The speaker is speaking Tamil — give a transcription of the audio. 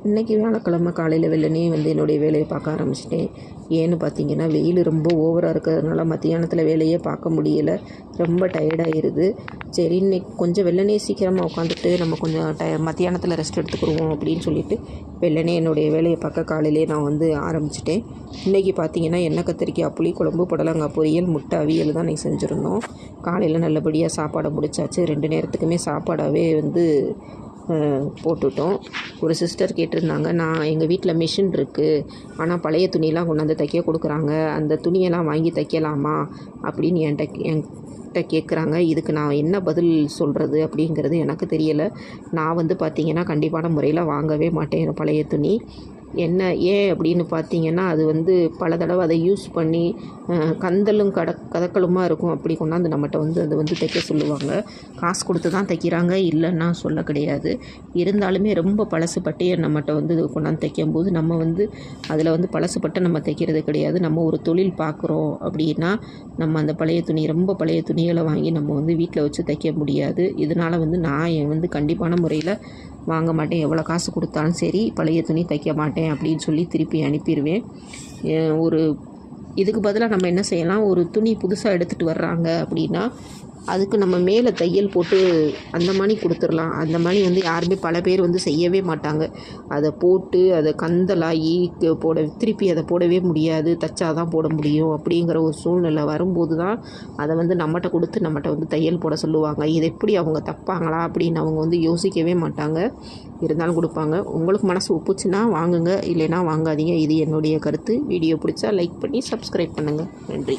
இன்றைக்கி வியாழக்கிழமை காலையில் வெள்ளனே வந்து என்னுடைய வேலையை பார்க்க ஆரம்பிச்சிட்டேன். ஏன்னு பார்த்தீங்கன்னா, வெயில் ரொம்ப ஓவராக இருக்கிறதுனால மத்தியானத்தில் வேலையே பார்க்க முடியலை. ரொம்ப டயர்டாகிடுது. சரி, இன்னைக்கு கொஞ்சம் வெள்ளனே சீக்கிரமாக உட்காந்துட்டு நம்ம கொஞ்சம் மத்தியானத்தில் ரெஸ்ட் எடுத்துக்கிடுவோம் அப்படின்னு சொல்லிட்டு வெள்ளனே என்னுடைய வேலையை பார்க்க காலையிலே நான் வந்து ஆரம்பிச்சிட்டேன். இன்றைக்கி பார்த்தீங்கன்னா, எண்ணெய் கத்திரிக்காய் புளிக்குழம்பு, புடலங்காய் பொரியல், முட்டை அவியல் தான் இன்றைக்கி செஞ்சுருந்தோம். காலையில் நல்லபடியாக சாப்பாடை முடிச்சாச்சு. 2 நேரத்துக்குமே சாப்பாடாகவே வந்து போட்டுவிட்டோம். ஒரு சிஸ்டர் கேட்டிருந்தாங்க, நான் எங்கள் வீட்டில் மிஷின் இருக்குது, ஆனால் பழைய துணியெலாம் கொண்டாந்து தைக்க கொடுக்குறாங்க, அந்த துணியெல்லாம் வாங்கி தைக்கலாமா அப்படின்னு என்கிட்ட கேட்குறாங்க. இதுக்கு நான் என்ன பதில் சொல்கிறது அப்படிங்கிறது எனக்கு தெரியலை. நான் வந்து பார்த்திங்கன்னா கண்டிப்பான முறையில் வாங்கவே மாட்டேன் பழைய துணி. ஏன் அப்படின்னு பார்த்தீங்கன்னா, அது வந்து பல தடவை அதை யூஸ் பண்ணி கந்தலும் கதக்கலுமாக இருக்கும். அப்படி கொண்டாந்து நம்மகிட்ட வந்து அதை வந்து தைக்க சொல்லுவாங்க. காசு கொடுத்து தான் தைக்கிறாங்க, இல்லைன்னா சொல்ல கிடையாது. இருந்தாலுமே ரொம்ப பழசுப்பட்டையை நம்மகிட்ட வந்து கொண்டாந்து தைக்கும்போது நம்ம வந்து அதில் வந்து பழசுப்பட்டை நம்ம தைக்கிறது கிடையாது. நம்ம ஒரு தொழில் பார்க்குறோம் அப்படின்னா நம்ம அந்த ரொம்ப பழைய துணிகளை வாங்கி நம்ம வந்து வீட்டில் வச்சு தைக்க முடியாது. இதனால் வந்து நான் வந்து கண்டிப்பான முறையில் வாங்க மாட்டேன். எவ்வளோ காசு கொடுத்தாலும் சரி, பழைய துணி தைக்க மாட்டேன் அப்படின்னு சொல்லி திருப்பி அனுப்பிடுவேன். இதுக்கு பதிலாக நம்ம என்ன செய்யலாம், ஒரு துணி புதுசாக எடுத்துகிட்டு வர்றாங்க அப்படின்னா அதுக்கு நம்ம மேலே தையல் போட்டு அந்த மாதிரி கொடுத்துடலாம். அந்த மாதிரி வந்து யாருமே பல பேர் வந்து செய்யவே மாட்டாங்க. அதை போட்டு அதை கந்தலாகி திருப்பி அதை போடவே முடியாது, தைச்சா தான் போட முடியும் அப்படிங்கிற ஒரு சூழ்நிலை வரும்போது தான் அதை வந்து நம்மகிட்ட கொடுத்து நம்மகிட்ட வந்து தையல் போட சொல்லுவாங்க. இது எப்படி அவங்க தப்பாங்களா அப்படின்னு அவங்க வந்து யோசிக்கவே மாட்டாங்க. இருந்தாலும் கொடுப்பாங்க. உங்களுக்கு மனசு ஒப்புச்சுன்னா வாங்குங்க, இல்லைன்னா வாங்காதீங்க. இது என்னுடைய கருத்து. வீடியோ பிடிச்சா லைக் பண்ணி சப்ஸ்கிரைப் பண்ணுங்கள். நன்றி.